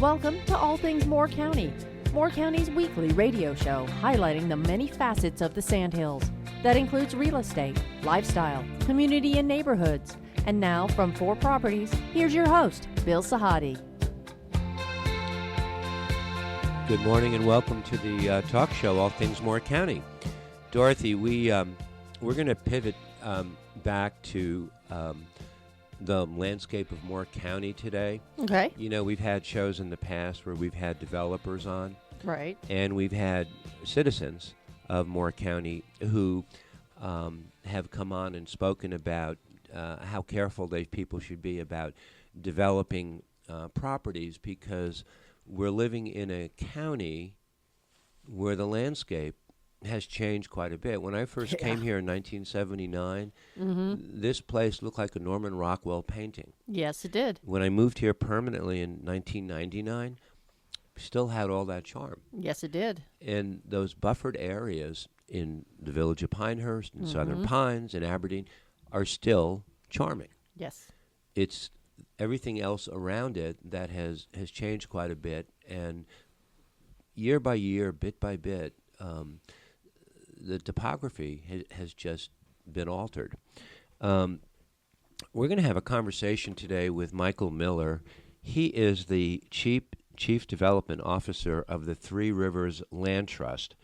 Welcome to All Things Moore County, Moore County's weekly radio show highlighting the many facets of the Sandhills. That includes real estate, lifestyle, community and neighborhoods. And now from 4 Properties, here's your host, Bill Sahadi. Good morning and welcome to the talk show, All Things Moore County. Dorothy, we're going to pivot back to the landscape of Moore County today. Okay. You know, we've had shows in the past where we've had developers on. Right. And we've had citizens of Moore County who have come on and spoken about how careful people should be about developing properties, because we're living in a county where the landscape has changed quite a bit. When I first came here in 1979, this place looked like a Norman Rockwell painting. Yes, it did. When I moved here permanently in 1999, still had all that charm. Yes, it did. And those buffered areas in the village of Pinehurst and Southern Pines and Aberdeen are still charming. Yes. It's everything else around it that has changed quite a bit, and year by year, bit by bit, the topography has just been altered. We're going to have a conversation today with Michael Miller. He is the Chief Development Officer of the Three Rivers Land Trust,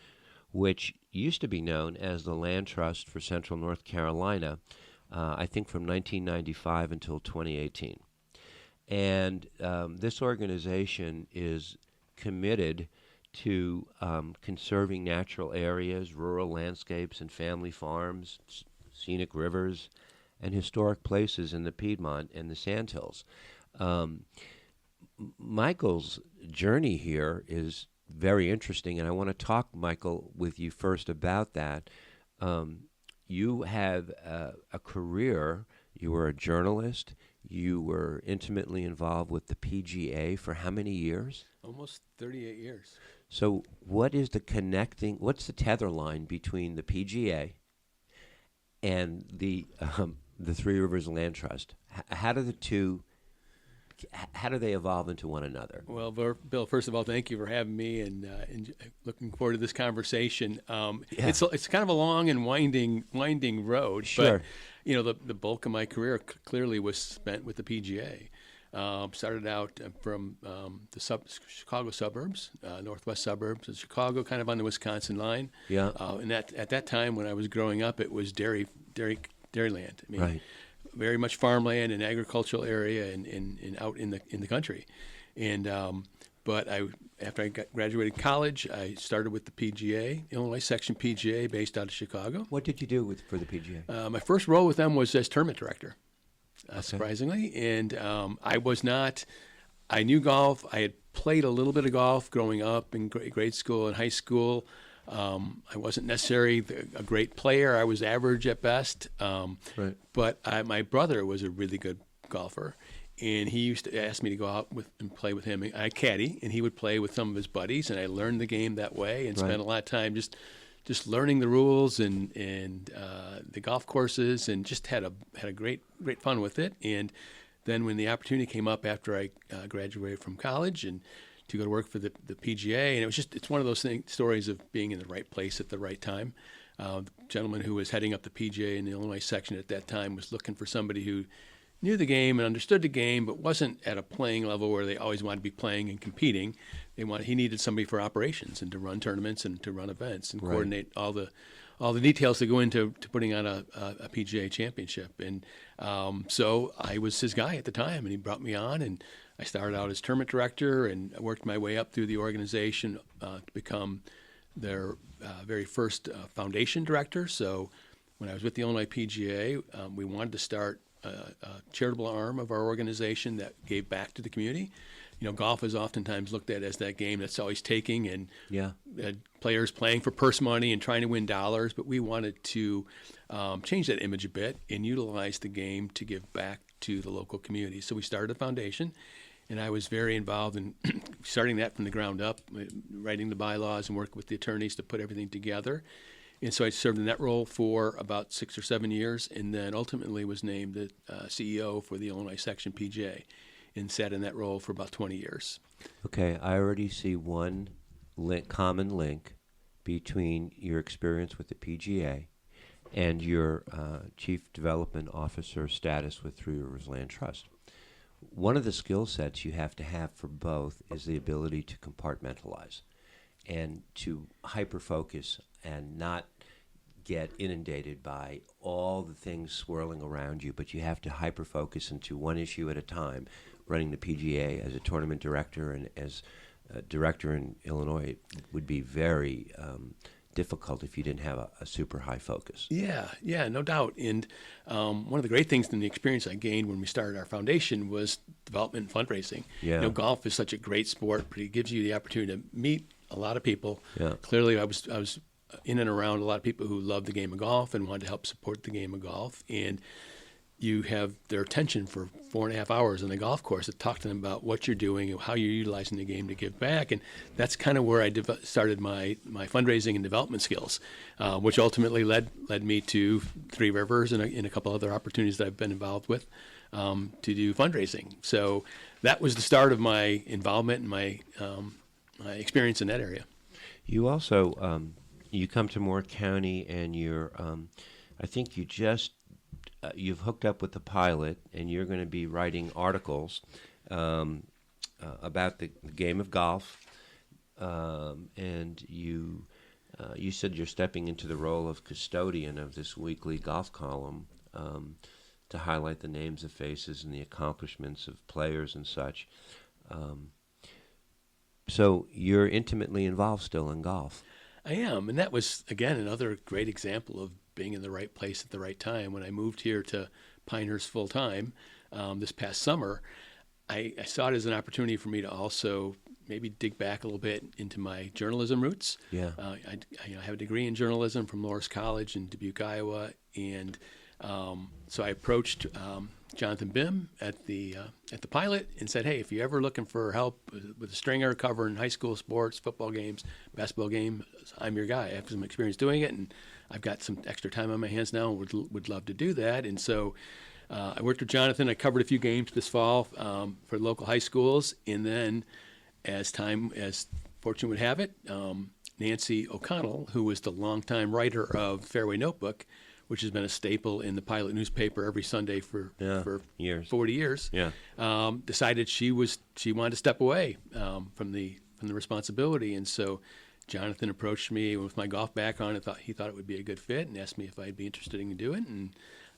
which used to be known as the Land Trust for Central North Carolina, I think from 1995 until 2018. And this organization is committed to conserving natural areas, rural landscapes, and family farms, scenic rivers, and historic places in the Piedmont and the Sandhills. Michael's journey here is very interesting, and I want to talk, Michael, with you first about that. You have a career. You were a journalist. You were intimately involved with the PGA for how many years? Almost 38 years. So what's the tether line between the PGA and the Three Rivers Land Trust? How do they evolve into one another? Well, Bill, first of all, thank you for having me, and looking forward to this conversation. It's kind of a long and winding road. Sure. But, you know, the bulk of my career clearly was spent with the PGA. Started out from the Chicago suburbs, northwest suburbs of Chicago, kind of on the Wisconsin line. Yeah. And at that time, when I was growing up, it was dairy land. I mean, right. Very much farmland and agricultural area and out in the country. And but after I graduated college, I started with the PGA, Illinois Section PGA, based out of Chicago. What did you do for the PGA? My first role with them was as tournament director. Okay. Surprisingly. And I knew golf. I had played a little bit of golf growing up in grade school and high school. I wasn't necessarily a great player. I was average at best. Right. But my brother was a really good golfer, and he used to ask me to go out and play with him. I caddy, and he would play with some of his buddies, and I learned the game that way and spent a lot of time just learning the rules and the golf courses, and just had a great fun with it. And then when the opportunity came up after I graduated from college and to go to work for the PGA, and it's one of those stories of being in the right place at the right time. The gentleman who was heading up the PGA in the Illinois section at that time was looking for somebody who knew the game and understood the game, but wasn't at a playing level where they always wanted to be playing and competing. He needed somebody for operations and to run tournaments and to run events and coordinate all the details that go into putting on a PGA championship. And so I was his guy at the time, and he brought me on, and I started out as tournament director and worked my way up through the organization to become their very first foundation director. So when I was with the Illinois PGA, we wanted to start a charitable arm of our organization that gave back to the community. You know, golf is oftentimes looked at as that game that's always taking and players playing for purse money and trying to win dollars. But we wanted to change that image a bit and utilize the game to give back to the local community. So we started a foundation, and I was very involved in starting that from the ground up, writing the bylaws and working with the attorneys to put everything together. And so I served in that role for about 6 or 7 years, and then ultimately was named the CEO for the Illinois Section PGA. and sat in that role for about 20 years. Okay, I already see one common link between your experience with the PGA and your Chief Development Officer status with Three Rivers Land Trust. One of the skill sets you have to have for both is the ability to compartmentalize and to hyper-focus and not get inundated by all the things swirling around you, but you have to hyper-focus into one issue at a time. Running the PGA as a tournament director and as a director in Illinois would be very difficult if you didn't have a super high focus. Yeah, no doubt. And one of the great things in the experience I gained when we started our foundation was development and fundraising. Yeah. You know, golf is such a great sport, but it gives you the opportunity to meet a lot of people. Yeah. Clearly, I was in and around a lot of people who love the game of golf and wanted to help support the game of golf. And you have their attention for 4.5 hours on the golf course to talk to them about what you're doing and how you're utilizing the game to give back. And that's kind of where I started my fundraising and development skills, which ultimately led me to Three Rivers and a couple other opportunities that I've been involved with to do fundraising. So that was the start of my involvement and my experience in that area. You also, you come to Moore County and you're, I think you just, you've hooked up with the pilot, and you're going to be writing articles about the game of golf. And you said you're stepping into the role of custodian of this weekly golf column to highlight the names of faces and the accomplishments of players and such. So you're intimately involved still in golf. I am, and that was, again, another great example of being in the right place at the right time. When I moved here to Pinehurst full-time this past summer, I saw it as an opportunity for me to also maybe dig back a little bit into my journalism roots. Yeah. I have a degree in journalism from Loras College in Dubuque, Iowa, and so I approached Jonathan Bim at the Pilot and said, hey, if you're ever looking for help with a stringer covering high school sports, football games, basketball games, I'm your guy. I have some experience doing it, and I've got some extra time on my hands now and would love to do that. And so I worked with Jonathan. I covered a few games this fall for local high schools. And then as fortune would have it, Nancy O'Connell, who was the longtime writer of Fairway Notebook, which has been a staple in the Pilot newspaper every Sunday for years. 40 years, decided she wanted to step away from the responsibility. And so Jonathan approached me with my golf background and he thought it would be a good fit and asked me if I'd be interested in doing it, and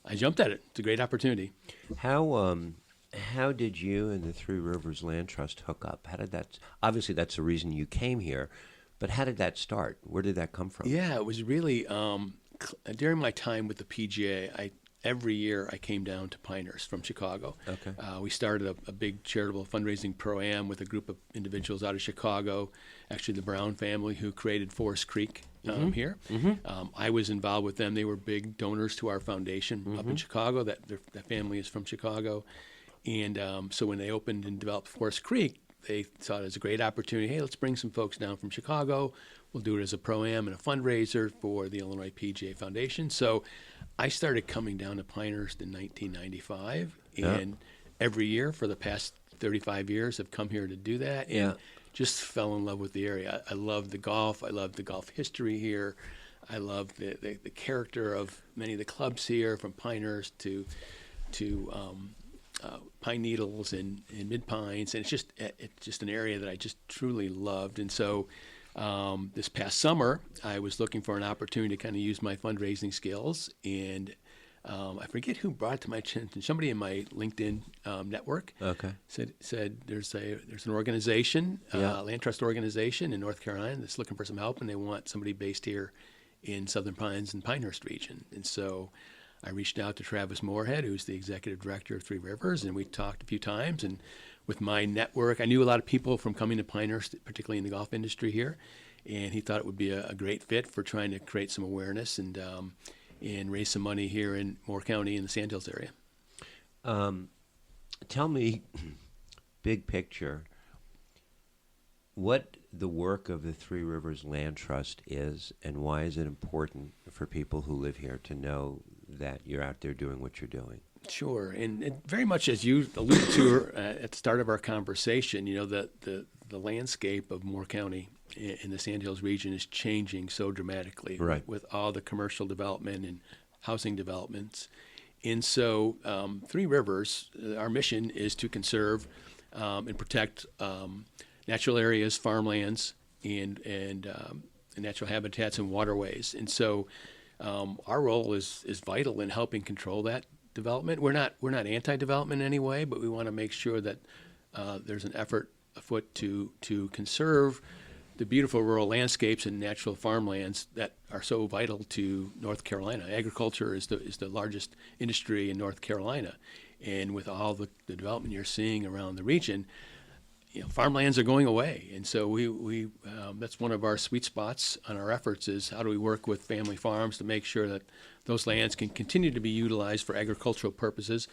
I jumped at it. It's a great opportunity. How did you and the Three Rivers Land Trust hook up? How did that? Obviously, that's the reason you came here, but how did that start? Where did that come from? Yeah, it was really during my time with the PGA. Every year I came down to Pinehurst from Chicago. Okay. We started a big charitable fundraising pro-am with a group of individuals out of Chicago, actually the Brown family who created Forest Creek here. Mm-hmm. I was involved with them. They were big donors to our foundation up in Chicago. That family is from Chicago. And so when they opened and developed Forest Creek, they saw it as a great opportunity. Hey, let's bring some folks down from Chicago. We'll do it as a pro-am and a fundraiser for the Illinois PGA Foundation. So I started coming down to Pinehurst in 1995, and every year for the past 35 years I've come here to do that, and just fell in love with the area. I love the golf. I love the golf history here. I love the character of many of the clubs here, from Pinehurst to Pine Needles and Mid Pines, and it's just an area that I just truly loved. And so this past summer, I was looking for an opportunity to kind of use my fundraising skills, and I forget who brought it to my attention. Somebody in my LinkedIn network said there's an organization, land trust organization in North Carolina that's looking for some help, and they want somebody based here in Southern Pines and Pinehurst region. And so I reached out to Travis Moorhead, who's the executive director of Three Rivers, and we talked a few times. And with my network, I knew a lot of people from coming to Pinehurst, particularly in the golf industry here, and he thought it would be a great fit for trying to create some awareness and raise some money here in Moore County in the Sandhills area. Tell me, big picture, what the work of the Three Rivers Land Trust is, and why is it important for people who live here to know that you're out there doing what you're doing? Sure, and very much as you alluded to at the start of our conversation, the landscape of Moore County in the Sandhills region is changing so dramatically, Right. with all the commercial development and housing developments. And so, Three Rivers, our mission is to conserve and protect natural areas, farmlands, and natural habitats and waterways. And so, our role is vital in helping control that development. We're not anti-development in any way, but we want to make sure that there's an effort afoot to conserve the beautiful rural landscapes and natural farmlands that are so vital to North Carolina. Agriculture is the largest industry in North Carolina, and with all the development you're seeing around the region, farmlands are going away. And so we that's one of our sweet spots on our efforts, is how do we work with family farms to make sure that those lands can continue to be utilized for agricultural purposes,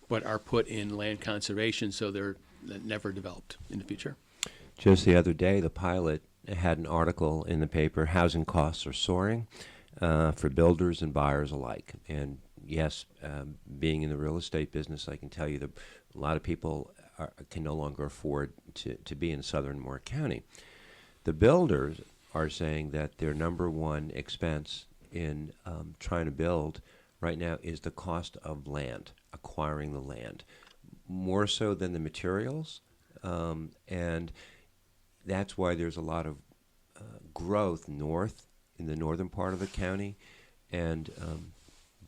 but are put in land conservation so they're never developed in the future. Just the other day, the pilot had an article in the paper, housing costs are soaring for builders and buyers alike. And yes, being in the real estate business, I can tell you that a lot of people can no longer afford to be in southern Moore County. The builders are saying that their number one expense in trying to build right now is the cost of land, acquiring the land, more so than the materials. And that's why there's a lot of growth north in the northern part of the county. And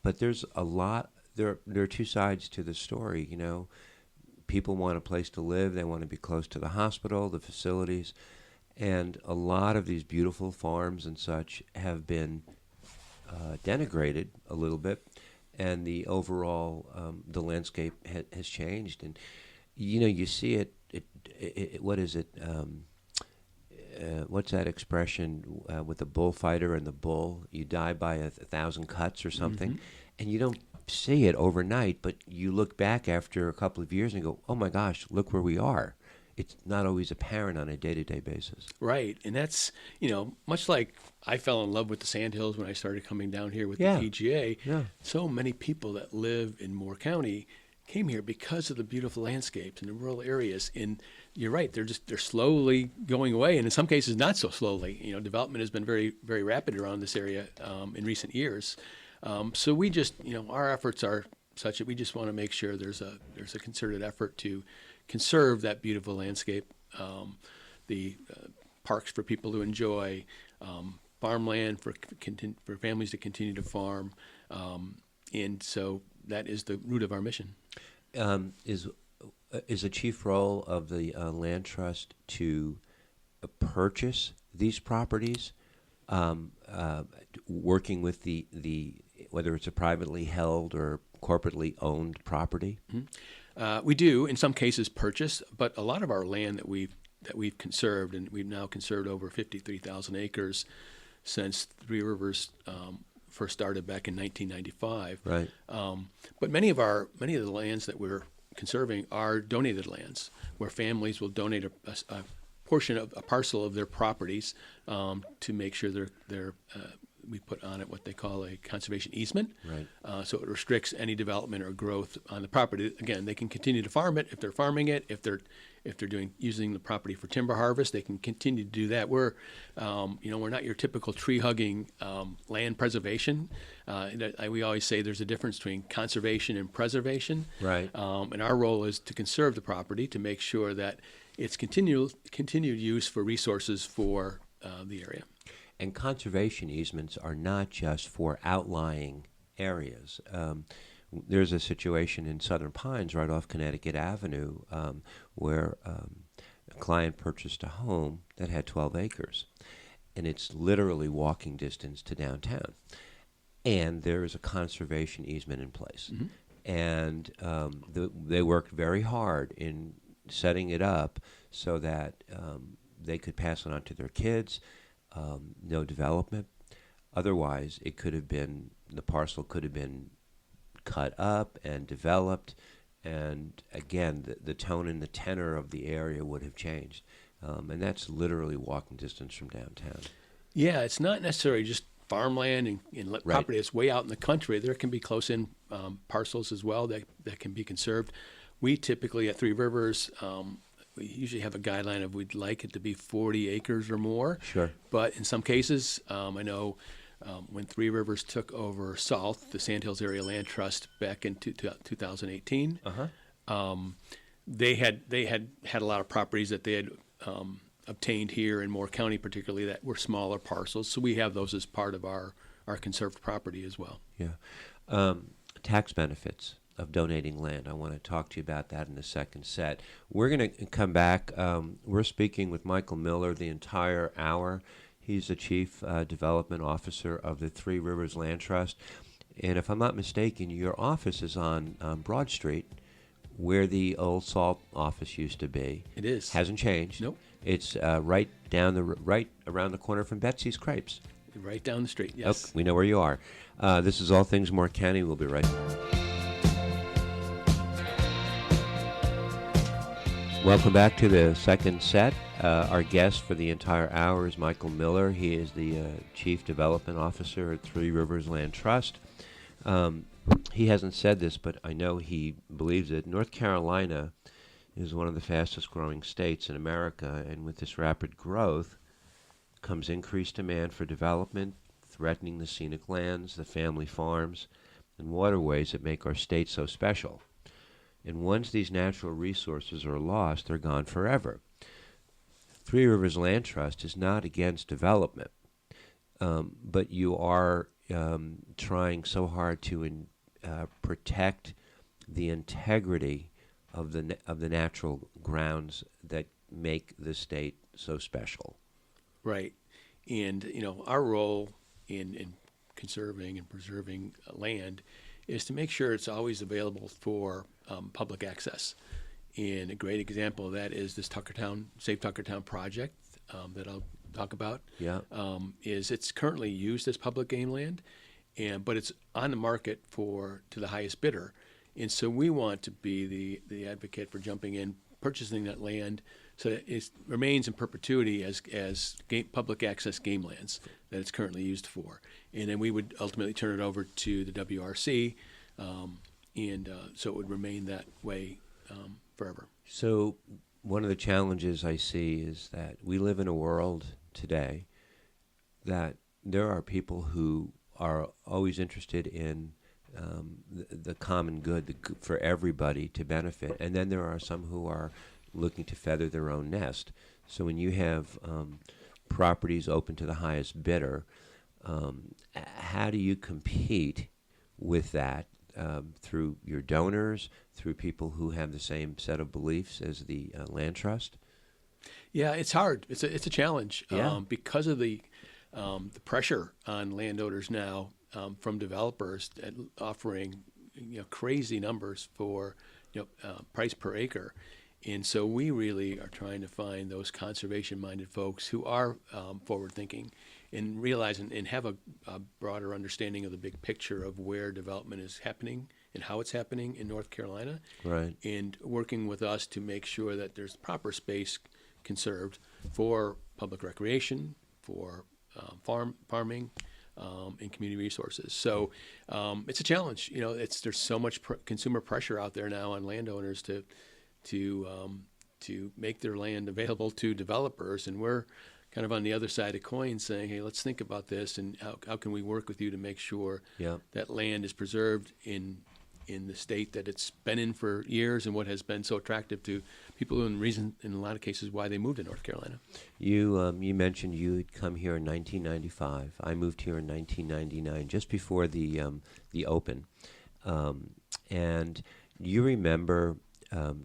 but there's a lot, there are two sides to the story. People want a place to live. They want to be close to the hospital, the facilities. And a lot of these beautiful farms and such have been denigrated a little bit. And the overall, the landscape has changed. And, you see it what is it? What's that expression with the bullfighter and the bull? You die by 1,000 cuts or something. Mm-hmm. And you don't see it overnight, but you look back after a couple of years and go, oh my gosh, look where we are. It's not always apparent on a day-to-day basis. Right, and that's, much like I fell in love with the Sandhills when I started coming down here with the PGA. Yeah. So many people that live in Moore County came here because of the beautiful landscapes and the rural areas. And you're right, they're slowly going away, and in some cases not so slowly. Development has been very, very rapid around this area in recent years. So we just, our efforts are such that we just want to make sure there's a concerted effort to conserve that beautiful landscape, the parks for people to enjoy, farmland for families to continue to farm, and so that is the root of our mission. Is a chief role of the land trust to purchase these properties, working with the whether it's a privately held or corporately owned property? Mm-hmm. We do, in some cases, purchase, but a lot of our land that we've conserved, and we've now conserved over 53,000 acres since Three Rivers first started back in 1995. Right. But many of the lands that we're conserving are donated lands, where families will donate a portion of a parcel of their properties to make sure we put on it what they call a conservation easement. Right. So it restricts any development or growth on the property. Again, they can continue to farm it if they're farming it. If they're using the property for timber harvest, they can continue to do that. We're not your typical tree hugging land preservation. We always say there's a difference between conservation and preservation. Right. And our role is to conserve the property to make sure that it's continued use for resources for the area. And conservation easements are not just for outlying areas. There's a situation in Southern Pines right off Connecticut Avenue where a client purchased a home that had 12 acres. And it's literally walking distance to downtown. And there is a conservation easement in place. Mm-hmm. And they worked very hard in setting it up so that they could pass it on to their kids. No development. Otherwise, the parcel could have been cut up and developed, and again, the tone and the tenor of the area would have changed. And that's literally walking distance from downtown. Yeah, it's not necessarily just farmland and Right. property that's way out in the country, there can be close-in parcels as well that can be conserved. We typically at Three Rivers, we usually have a guideline of we'd like it to be 40 acres or more. Sure. But in some cases, I know when Three Rivers took over Salt, the Sandhills Area Land Trust, back in 2018, they had a lot of properties that they had obtained here in Moore County, particularly, that were smaller parcels. So we have those as part of our conserved property as well. Yeah. Tax benefits of donating land. I want to talk to you about that in the second set. We're going to come back. We're speaking with Michael Miller the entire hour. He's the Chief Development Officer of the Three Rivers Land Trust. And if I'm not mistaken, your office is on Broad Street, where the old Salt office used to be. It is. Hasn't changed. Nope. It's right around the corner from Betsy's Crepes. Right down the street, yes. Oh, we know where you are. This is All Things Moore County. We'll be right back. Welcome back to the second set. Our guest for the entire hour is Michael Miller. He is the Chief Development Officer at Three Rivers Land Trust. He hasn't said this, but I know he believes it. North Carolina is one of the fastest growing states in America, and with this rapid growth comes increased demand for development, threatening the scenic lands, the family farms, and waterways that make our state so special. And once these natural resources are lost, they're gone forever. Three Rivers Land Trust is not against development, but you are trying so hard to protect the integrity of the natural grounds that make the state so special. Right. And, our role in conserving and preserving land is to make sure it's always available for public access. And a great example of that is this Tuckertown, Save Tuckertown project that I'll talk about. Yeah. It's currently used as public game land, but it's on the market to the highest bidder. And so we want to be the advocate for jumping in, purchasing that land so that it remains in perpetuity as public access game lands that it's currently used for. And then we would ultimately turn it over to the WRC, so it would remain that way forever. So one of the challenges I see is that we live in a world today that there are people who are always interested in the common good, for everybody to benefit. And then there are some who are looking to feather their own nest. So when you have properties open to the highest bidder, how do you compete with that through your donors, through people who have the same set of beliefs as the land trust? Yeah, it's hard. It's a challenge because of the pressure on landowners now from developers offering crazy numbers for price per acre. And so we really are trying to find those conservation-minded folks who are forward-thinking and realize and have a broader understanding of the big picture of where development is happening and how it's happening in North Carolina. Right. And working with us to make sure that there's proper space conserved for public recreation, for farming, and community resources. So it's a challenge. There's so much consumer pressure out there now on landowners to make their land available to developers, and we're kind of on the other side of the coin saying, hey, let's think about this, and how can we work with you to make sure that land is preserved in the state that it's been in for years, and what has been so attractive to people, and reason in a lot of cases why they moved to North Carolina. You mentioned you had come here in 1995. I moved here in 1999, just before the Open, and you remember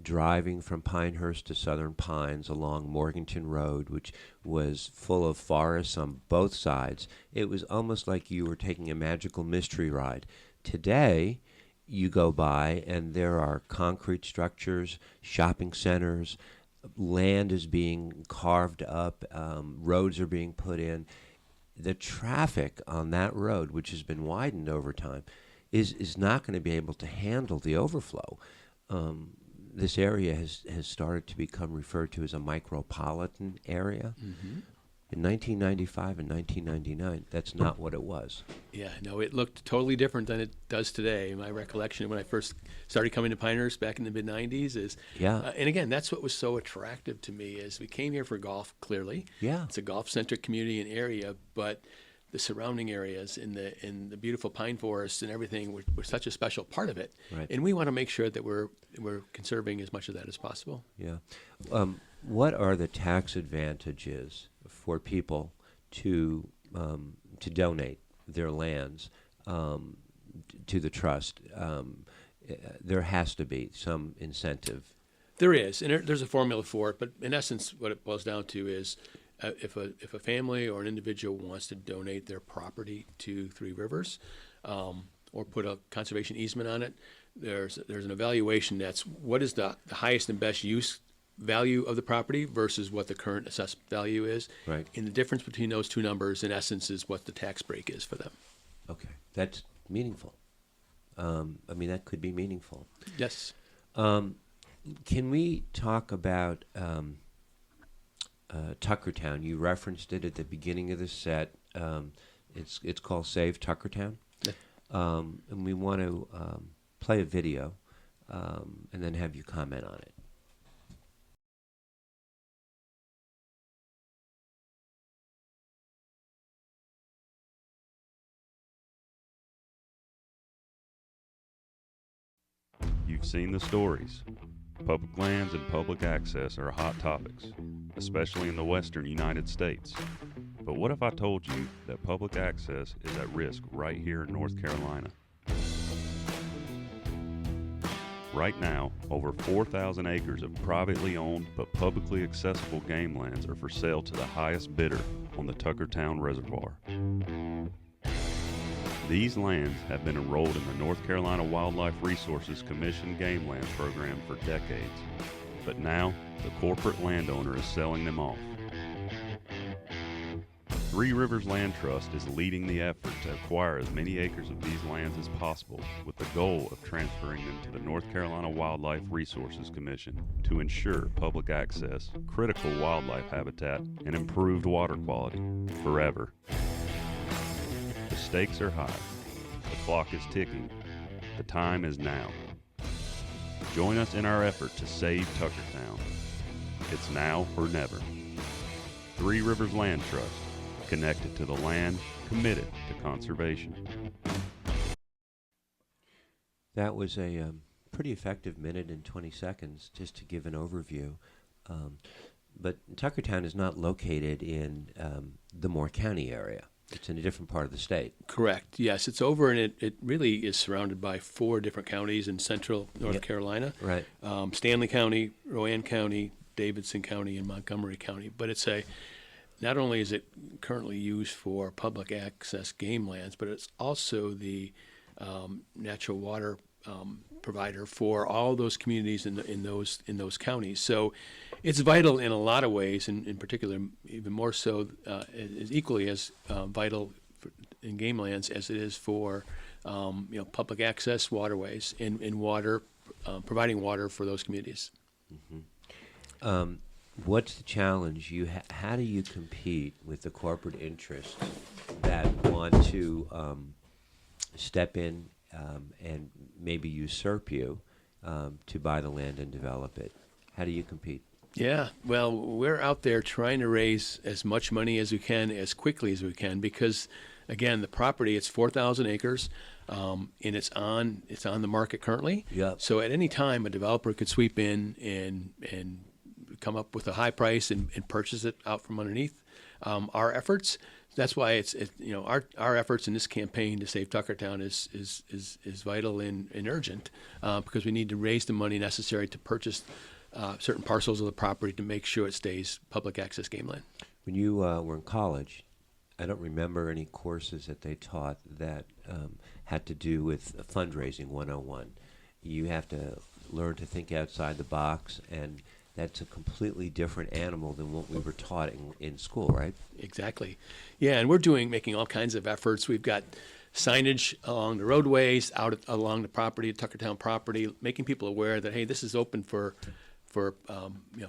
driving from Pinehurst to Southern Pines along Morganton Road, which was full of forests on both sides. It was almost like you were taking a magical mystery ride. Today, you go by and there are concrete structures, shopping centers, land is being carved up, roads are being put in. The traffic on that road, which has been widened over time, is not going to be able to handle the overflow. This area has started to become referred to as a micropolitan area. Mm-hmm. In 1995 and 1999, that's not what it was. Yeah, no, it looked totally different than it does today. My recollection when I first started coming to Pinehurst back in the mid-'90s is, Yeah. and again, that's what was so attractive to me is we came here for golf, clearly. Yeah. It's a golf-centric community and area, but the surrounding areas in the beautiful pine forests and everything were such a special part of it. Right. And we want to make sure that we're conserving as much of that as possible. Yeah. What are the tax advantages for people to donate their lands to the trust? There has to be some incentive. There is, and there's a formula for it. But in essence, what it boils down to is, if a family or an individual wants to donate their property to Three Rivers, or put a conservation easement on it, there's an evaluation that's what is the highest and best use value of the property versus what the current assessed value is. Right. And the difference between those two numbers, in essence, is what the tax break is for them. Okay, that's meaningful. I mean, that could be meaningful. Yes. Can we talk about Tuckertown? You referenced it at the beginning of the set. It's called Save Tuckertown. Yeah. And we want to play a video and then have you comment on it. You've seen the stories. Public lands and public access are hot topics, especially in the western United States. But what if I told you that public access is at risk right here in North Carolina? Right now, over 4,000 acres of privately owned but publicly accessible game lands are for sale to the highest bidder on the Tuckertown Reservoir. These lands have been enrolled in the North Carolina Wildlife Resources Commission Game Land Program for decades, but now the corporate landowner is selling them off. Three Rivers Land Trust is leading the effort to acquire as many acres of these lands as possible with the goal of transferring them to the North Carolina Wildlife Resources Commission to ensure public access, critical wildlife habitat, and improved water quality forever. The stakes are high. The clock is ticking. The time is now. Join us in our effort to save Tuckertown. It's now or never. Three Rivers Land Trust, connected to the land, committed to conservation. That was a pretty effective minute and 20 seconds just to give an overview. But Tuckertown is not located in the Moore County area. It's in a different part of the state. Correct. Yes, it's over, and it really is surrounded by 4 different counties in central North Yep. Carolina. Right. Stanley County, Rowan County, Davidson County, and Montgomery County. But it's not only is it currently used for public access game lands, but it's also the natural water provider for all those communities in those counties. So it's vital in a lot of ways, and in particular, even more so, is equally as vital in game lands as it is for public access waterways and water, providing water for those communities. Mm-hmm. What's the challenge? How do you compete with the corporate interests that want to step in and maybe usurp you to buy the land and develop it? How do you compete? Yeah, well, we're out there trying to raise as much money as we can, as quickly as we can, because, again, the property, it's 4,000 acres, and it's on the market currently. Yep. So at any time, a developer could sweep in and come up with a high price and purchase it out from underneath our efforts. That's why it's our efforts in this campaign to save Tuckertown is vital and urgent, because we need to raise the money necessary to purchase certain parcels of the property to make sure it stays public access game land. When you were in college, I don't remember any courses that they taught that had to do with fundraising 101. You have to learn to think outside the box, and that's a completely different animal than what we were taught in school, right? Exactly. Yeah, and we're making all kinds of efforts. We've got signage along the roadways, along the property, Tuckertown property, making people aware that, hey, this is open for for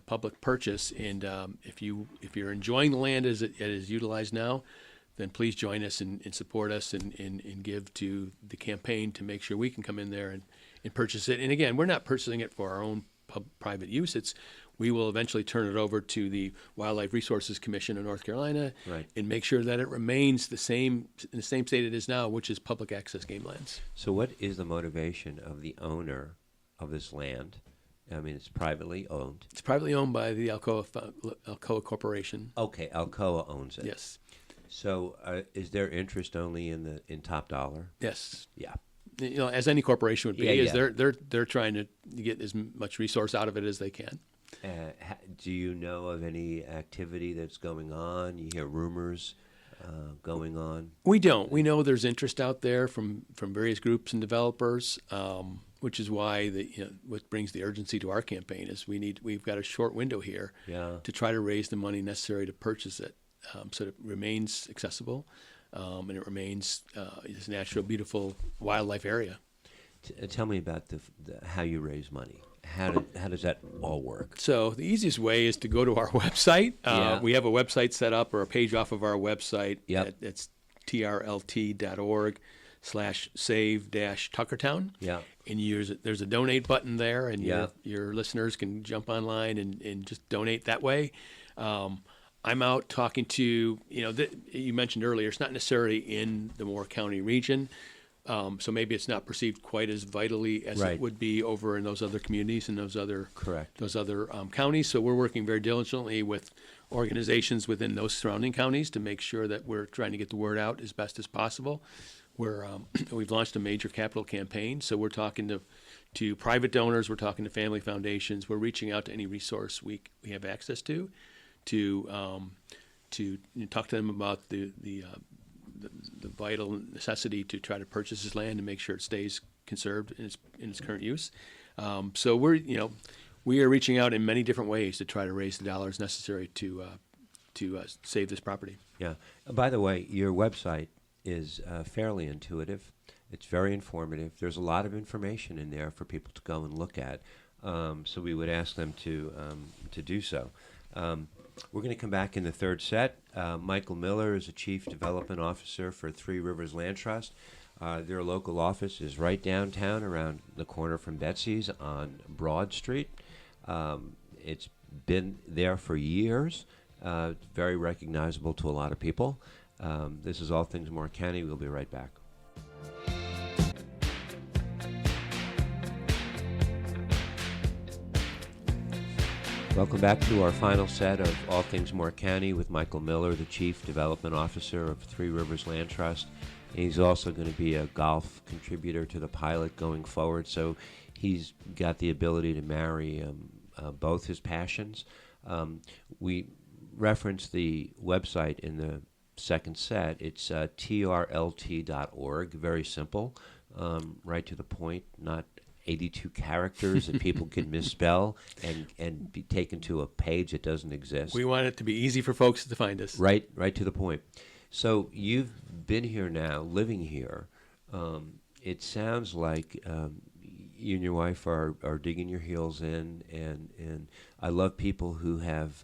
public purchase. And if you're enjoying the land as it is utilized now, then please join us and support us and give to the campaign to make sure we can come in there and purchase it. And again, we're not purchasing it for our own private use. We will eventually turn it over to the Wildlife Resources Commission of North Carolina, Right. and make sure that it remains in the same state it is now, which is public access game lands. So what is the motivation of the owner of this land? I mean, it's privately owned. It's privately owned by the Alcoa Corporation. Okay, Alcoa owns it. Yes. So is their interest only in top dollar? Yes. Yeah. As any corporation would be, Yeah. they're trying to get as much resource out of it as they can. Do you know of any activity that's going on? You hear rumors going on? We don't. We know there's interest out there from various groups and developers, which is why what brings the urgency to our campaign is we've got a short window here to try to raise the money necessary to purchase it, so that it remains accessible, and it remains this natural, beautiful wildlife area. Tell me about how you raise money. How does that all work? So the easiest way is to go to our website. Yeah. We have a website set up, or a page off of our website. Yep. It's trlt.org/save-Tuckertown. Yeah. And there's a donate button there, and Yeah. your listeners can jump online and just donate that way. I'm out talking to, you mentioned earlier, it's not necessarily in the Moore County region. So maybe it's not perceived quite as vitally as Right. it would be over in those other communities and those other Correct. counties. So we're working very diligently with organizations within those surrounding counties to make sure that we're trying to get the word out as best as possible. We've launched a major capital campaign, so we're talking to private donors, we're talking to family foundations, we're reaching out to any resource we have access to talk to them about the vital necessity to try to purchase this land and make sure it stays conserved in its current use. So we are reaching out in many different ways to try to raise the dollars necessary to save this property. Yeah. By the way, your website is fairly intuitive. It's very informative. There's a lot of information in there for people to go and look at. So we would ask them to do so. We're going to come back in the third set. Michael Miller is the Chief Development Officer for Three Rivers Land Trust. Their local office is right downtown around the corner from Betsy's on Broad Street. It's been there for years. Very recognizable to a lot of people. This is All Things Moore County. We'll be right back. Welcome back to our final set of All Things Moore County with Michael Miller, the Chief Development Officer of Three Rivers Land Trust. And he's also going to be a golf contributor to the pilot going forward, so he's got the ability to marry both his passions. We referenced the website in the second set. It's trlt.org, very simple, right to the point, not 82 characters that people can misspell and be taken to a page that doesn't exist. We want it to be easy for folks to find us. Right to the point. So you've been here now, living here. It sounds like you and your wife are digging your heels in, and I love people who have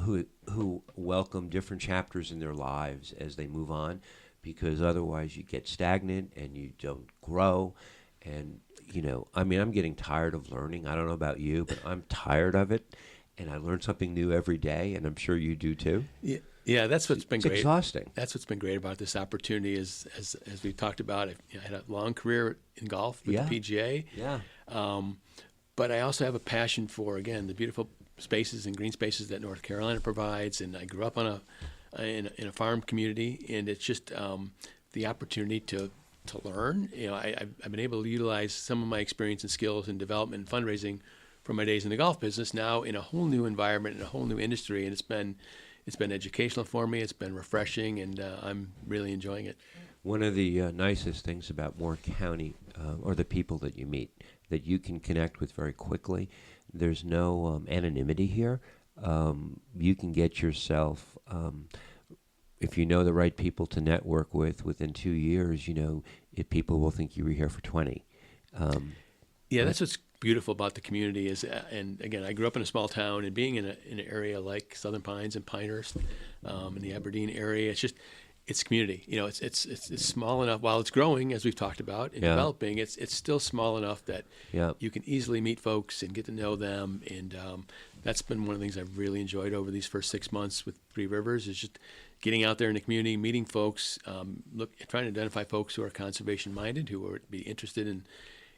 who welcome different chapters in their lives as they move on, because otherwise you get stagnant and you don't grow. And I'm getting tired of learning. I don't know about you, but I'm tired of it, and I learn something new every day, and I'm sure you do too. Yeah, that's what's been great. It's exhausting. That's what's been great about this opportunity is, as we talked about, I had a long career in golf with the PGA. Yeah. But I also have a passion for, again, the beautiful spaces and green spaces that North Carolina provides. And I grew up in a farm community, and it's just the opportunity to learn. I've been able to utilize some of my experience and skills in development and fundraising from my days in the golf business now in a whole new environment, in a whole new industry, and it's been educational for me. It's been refreshing, and I'm really enjoying it. One of the nicest things about Moore County are the people that you meet, that you can connect with very quickly. There's no anonymity here. You can get yourself, if you know the right people to network with, within 2 years, if people will think you were here for 20. Yeah, that's what's beautiful about the community is, and again, I grew up in a small town, and being in an area like Southern Pines and Pinehurst, in the Aberdeen area, it's community. You know, it's small enough. While it's growing, as we've talked about, and developing, it's still small enough that you can easily meet folks and get to know them. And that's been one of the things I've really enjoyed over these first 6 months with Three Rivers, is just getting out there in the community, meeting folks, trying to identify folks who are conservation minded, who would be interested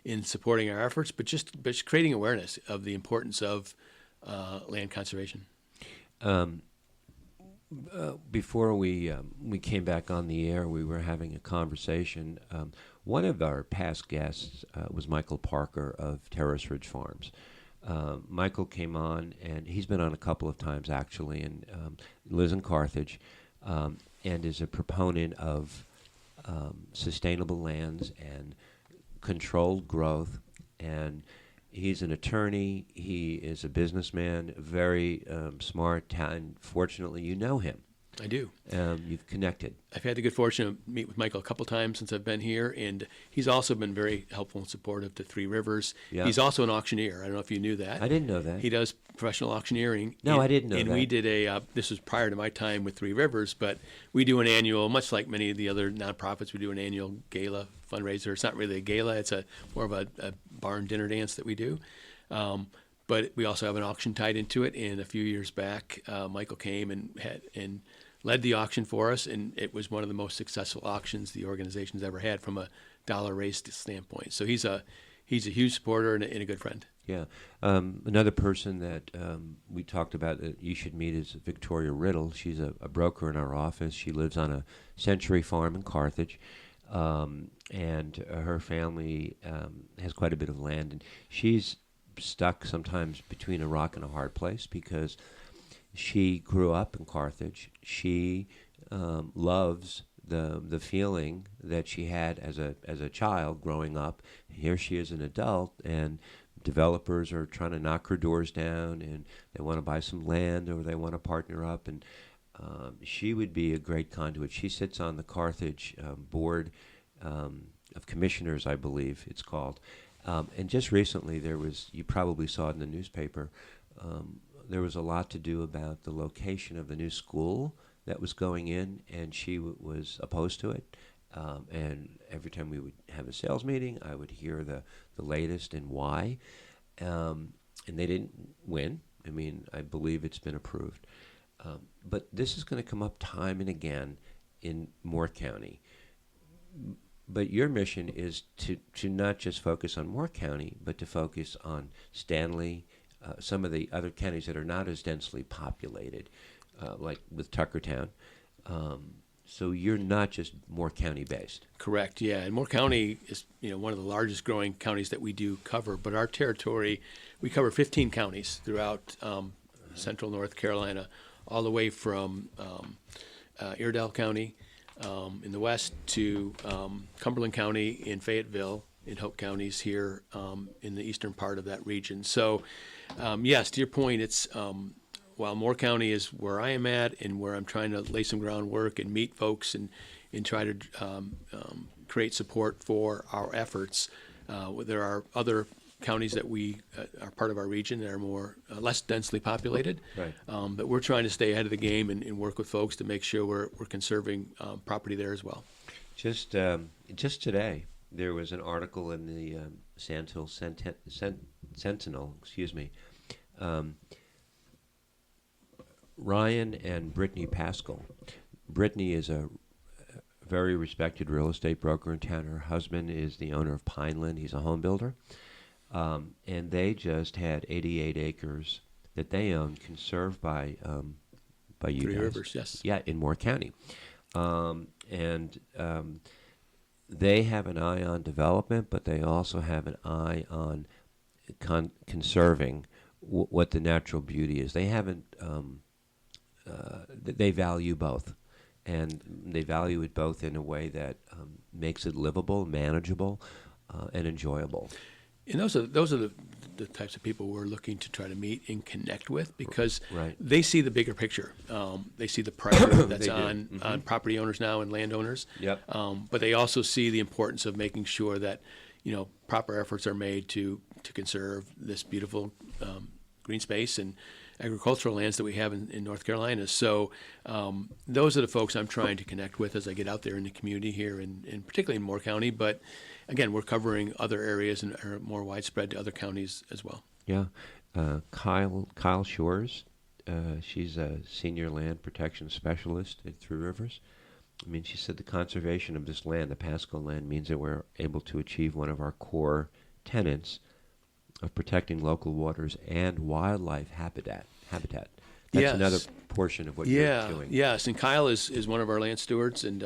in supporting our efforts, but just creating awareness of the importance of land conservation. Before we came back on the air, we were having a conversation. One of our past guests was Michael Parker of Terrace Ridge Farms. Michael came on, and he's been on a couple of times actually, and lives in Carthage, and is a proponent of sustainable lands and controlled growth. And he's an attorney. He is a businessman, very smart, and fortunately, you know him. I do. You've connected. I've had the good fortune to meet with Michael a couple times since I've been here, and he's also been very helpful and supportive to Three Rivers. Yeah. He's also an auctioneer. I don't know if you knew that. I didn't know that. He does professional auctioneering. No, I didn't know that. And we did this was prior to my time with Three Rivers, but we do an annual, much like many of the other nonprofits, we do an annual gala fundraiser. It's not really a gala. It's more of a barn dinner dance that we do. But we also have an auction tied into it. And a few years back, Michael came and led the auction for us, and it was one of the most successful auctions the organization's ever had from a dollar raised standpoint. So he's a huge supporter and a good friend. Yeah. Another person that we talked about that you should meet is Victoria Riddle. She's a broker in our office. She lives on a Century Farm in Carthage, and her family has quite a bit of land, and she's stuck sometimes between a rock and a hard place because she grew up in Carthage. She loves the feeling that she had as a child growing up. Here she is an adult, and developers are trying to knock her doors down, and they want to buy some land or they want to partner up. And she would be a great conduit. She sits on the Carthage board of commissioners, I believe it's called. And just recently you probably saw it in the newspaper, there was a lot to do about the location of the new school that was going in, and she was opposed to it. And every time we would have a sales meeting, I would hear the latest and why. And they didn't win. I mean, I believe it's been approved. But this is going to come up time and again in Moore County. But your mission is to not just focus on Moore County, but to focus on Stanley, some of the other counties that are not as densely populated, like with Tuckertown. So you're not just Moore County based. Correct. Yeah, and Moore County is one of the largest growing counties that we do cover. But our territory, we cover 15 counties throughout central North Carolina, all the way from Iredell County in the west to Cumberland County in Fayetteville, in Hope counties here in the eastern part of that region. So, yes, to your point, it's while Moore County is where I am at and where I'm trying to lay some groundwork and meet folks and try to create support for our efforts, there are other counties that we are part of our region that are more less densely populated. Right. But we're trying to stay ahead of the game and work with folks to make sure we're conserving property there as well. Just today, there was an article in the Sandhills Sentinel. Excuse me. Ryan and Brittany Pascal. Brittany is a very respected real estate broker in town. Her husband is the owner of Pineland. He's a home builder. And they just had 88 acres that they own conserved by you Three guys. Rivers, yes. Yeah, in Moore County. They have an eye on development, but they also have an eye on conserving what the natural beauty is. They haven't. They value both, and they value it both in a way that makes it livable, manageable, and enjoyable. And those are the types of people we're looking to try to meet and connect with, because Right. they see the bigger picture. They see the pressure that's They do. on property owners now and landowners. Yep. But they also see the importance of making sure that proper efforts are made to to conserve this beautiful green space and agricultural lands that we have in North Carolina. So those are the folks I'm trying to connect with as I get out there in the community here, and particularly in Moore County. But again, we're covering other areas and are more widespread to other counties as well. Yeah. Kyle Shores, she's a senior land protection specialist at Three Rivers. I mean, she said the conservation of this land, the Pasco land, means that we're able to achieve one of our core tenets of protecting local waters and wildlife habitat. That's Yes. another portion of what you're doing. Yes, and Kyle is one of our land stewards, and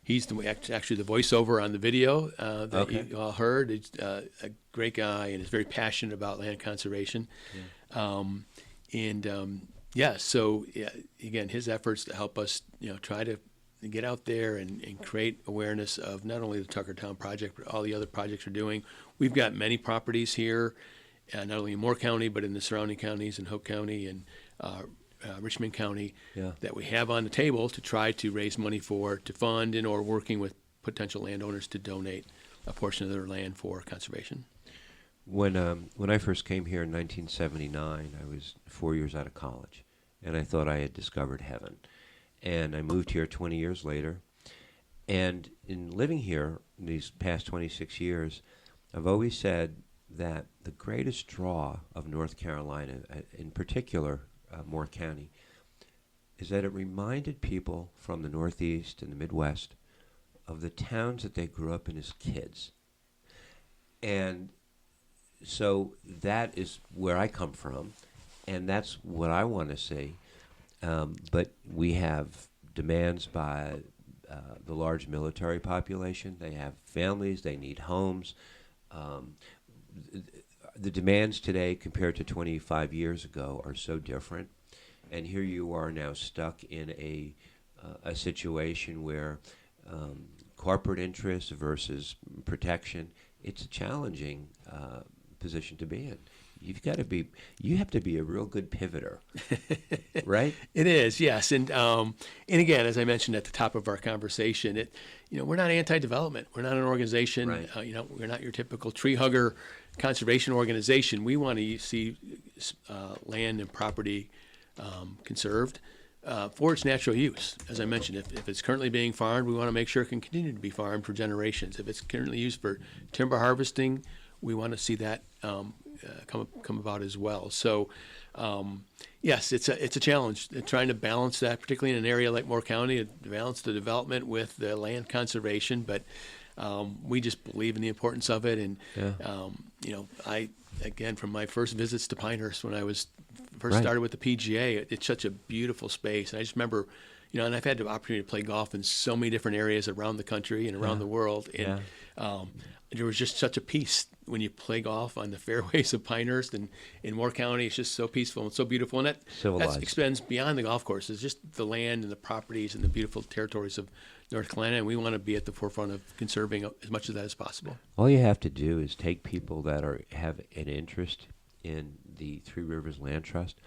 he's actually the voiceover on the video that you all heard. He's a great guy and is very passionate about land conservation. Yeah. So again, his efforts to help us, try to get out there and create awareness of not only the Tuckertown project, but all the other projects we're doing. We've got many properties here, not only in Moore County, but in the surrounding counties, in Hope County and Richmond County, that we have on the table to try to raise money to fund and or working with potential landowners to donate a portion of their land for conservation. When I first came here in 1979, I was 4 years out of college, and I thought I had discovered heaven. And I moved here 20 years later. And in living here these past 26 years, I've always said that the greatest draw of North Carolina, in particular Moore County, is that it reminded people from the Northeast and the Midwest of the towns that they grew up in as kids. And so that is where I come from, and that's what I want to see. But we have demands by the large military population. They have families. They need homes. The demands today compared to 25 years ago are so different. And here you are now stuck in a situation where corporate interests versus protection, it's a challenging position to be in. You have to be a real good pivoter, right? It is, yes. And again, as I mentioned at the top of our conversation, we're not anti-development. We're not an organization. Right. We're not your typical tree hugger conservation organization. We want to see land and property conserved for its natural use. As I mentioned, if it's currently being farmed, we want to make sure it can continue to be farmed for generations. If it's currently used for timber harvesting, we want to see that come about as well. So, yes, it's a challenge trying to balance that, particularly in an area like Moore County, to balance the development with the land conservation. But we just believe in the importance of it. And I again, from my first visits to Pinehurst when I was first started with the PGA, it's such a beautiful space. And I just remember, and I've had the opportunity to play golf in so many different areas around the country and around the world. And there was just such a peace when you play golf on the fairways of Pinehurst and in Moore County. It's just so peaceful and so beautiful. And that extends beyond the golf courses, just the land and the properties and the beautiful territories of North Carolina. And we want to be at the forefront of conserving as much of that as possible. All you have to do is take people that have an interest in the Three Rivers Land Trust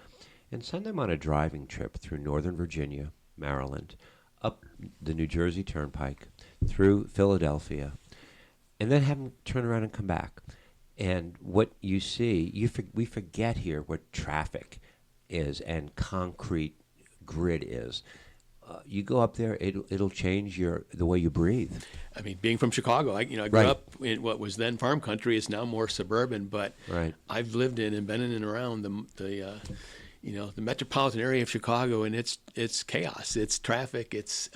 and send them on a driving trip through Northern Virginia, Maryland, up the New Jersey Turnpike, through Philadelphia, and then have them turn around and come back. And what you see, we forget here what traffic is and concrete grid is. You go up there, it'll change the way you breathe. I mean, being from Chicago, I grew up in what was then farm country. It's now more suburban, but I've lived in and been in and around the metropolitan area of Chicago, and it's chaos. It's traffic. It's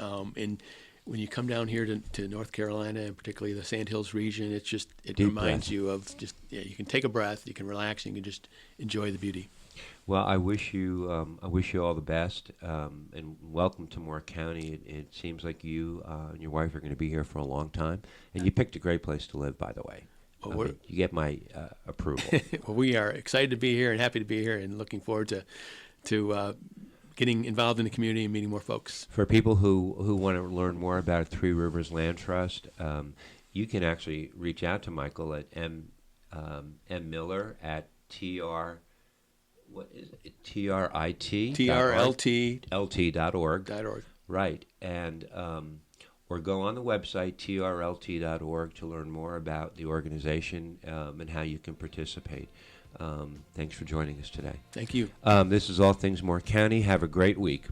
when you come down here to North Carolina, and particularly the Sandhills region, it Deep reminds breath. you of you can take a breath, you can relax, and you can just enjoy the beauty. Well, I wish you all the best, and welcome to Moore County. It seems like you and your wife are going to be here for a long time, and you picked a great place to live, by the way. Well, you get my approval. Well, we are excited to be here and happy to be here, and looking forward to getting involved in the community and meeting more folks. For people who want to learn more about Three Rivers Land Trust, you can actually reach out to Michael at mmiller at TRLT.org. TRLT.org. Right. And or go on the website, trlt.org, to learn more about the organization and how you can participate. Thanks for joining us today. Thank you. This is All Things Moore County. Have a great week.